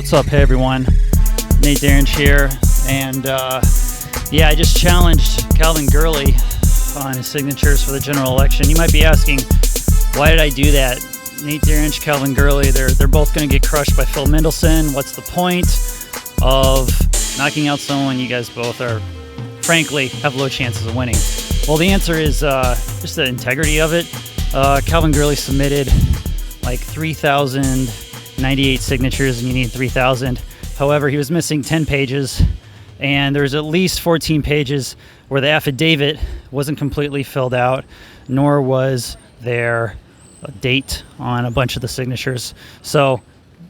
What's up? Hey everyone, Nate Derenge here, and I just challenged Calvin Gurley on his signatures for the general election. You might be asking, why did I do that? Nate Derenge, Calvin Gurley, they're both going to get crushed by Phil Mickelson. What's the point of knocking out someone you guys both are, frankly, have low chances of winning? Well, the answer is just the integrity of it. Calvin Gurley submitted like 3,098 signatures, and you need 3,000. However, he was missing 10 pages, and there's at least 14 pages where the affidavit wasn't completely filled out, nor was there a date on a bunch of the signatures. So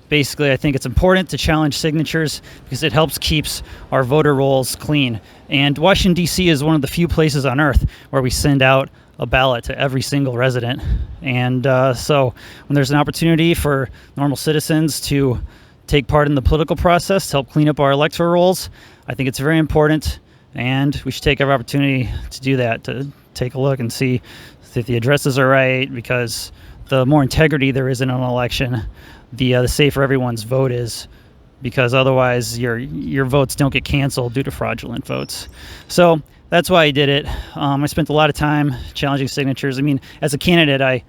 basically, I think it's important to challenge signatures because it helps keeps our voter rolls clean. And Washington, D.C. is one of the few places on earth where we send out a ballot to every single resident. And so when there's an opportunity for normal citizens to take part in the political process to help clean up our electoral rolls, I think it's very important, and we should take every opportunity to do that, to take a look and see if the addresses are right, because the more integrity there is in an election, the safer everyone's vote is, because otherwise your votes don't get canceled due to fraudulent votes. So that's why I did it. I spent a lot of time challenging signatures. I mean, as a candidate, I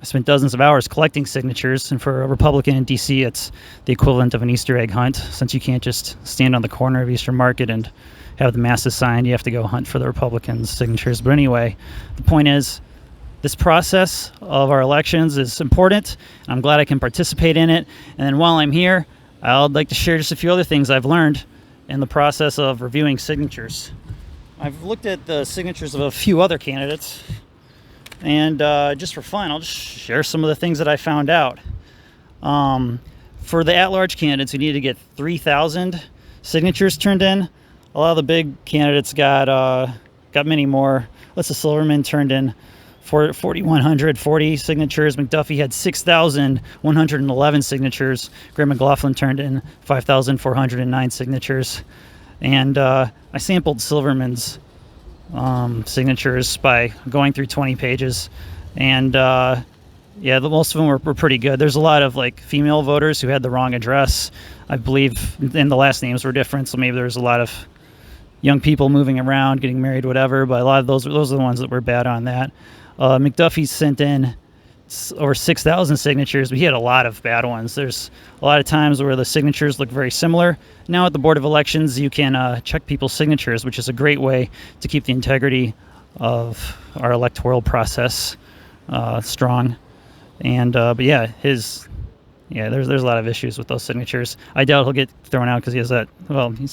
spent dozens of hours collecting signatures, and for a Republican in D.C., it's the equivalent of an Easter egg hunt. Since you can't just stand on the corner of Eastern Market and have the masses signed, you have to go hunt for the Republicans' signatures. But anyway, the point is, this process of our elections is important, and I'm glad I can participate in it. And then while I'm here, I'd like to share just a few other things I've learned in the process of reviewing signatures. I've looked at the signatures of a few other candidates, and just for fun, I'll just share some of the things that I found out. For the at-large candidates, we need to get 3,000 signatures turned in. A lot of the big candidates got many more. Alyssa Silverman turned in 4,140 signatures. McDuffie had 6,111 signatures. Graham McLaughlin turned in 5,409 signatures. And I sampled Silverman's signatures by going through 20 pages. And most of them were pretty good. There's a lot of like female voters who had the wrong address, I believe, and the last names were different. So maybe there's a lot of young people moving around, getting married, whatever. But a lot of those are the ones that were bad on that. McDuffie sent in over 6,000 signatures, but he had a lot of bad ones. There's a lot of times where the signatures look very similar. Now at the Board of Elections, you can check people's signatures, which is a great way to keep the integrity of our electoral process strong. And there's a lot of issues with those signatures. I doubt he'll get thrown out because he's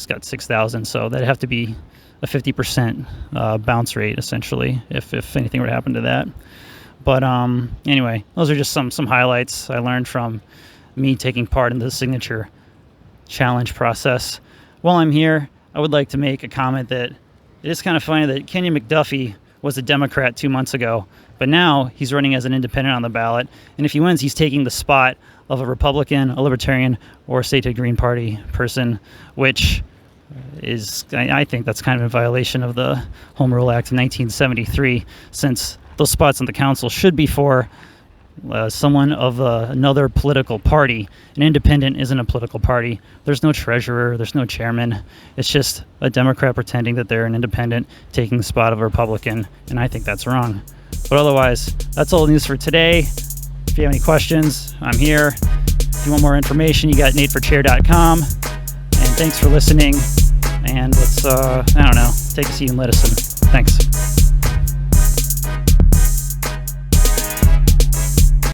got 6,000, so that'd have to be a 50% bounce rate, essentially, if anything were to happen to that. But anyway, those are just some highlights I learned from me taking part in the signature challenge process. While I'm here, I would like to make a comment that it is kind of funny that Kenyan McDuffie was a Democrat 2 months ago, but now he's running as an independent on the ballot. And if he wins, he's taking the spot of a Republican, a Libertarian, or a statehood Green Party person, which is, I think that's kind of in violation of the Home Rule Act of 1973, since those spots on the council should be for someone of another political party. An independent isn't a political party. There's no treasurer. There's no chairman. It's just a Democrat pretending that they're an independent, taking the spot of a Republican, and I think that's wrong. But otherwise, that's all the news for today. If you have any questions, I'm here. If you want more information, you got nateforchair.com. And thanks for listening. And let's, take a seat and listen. Thanks.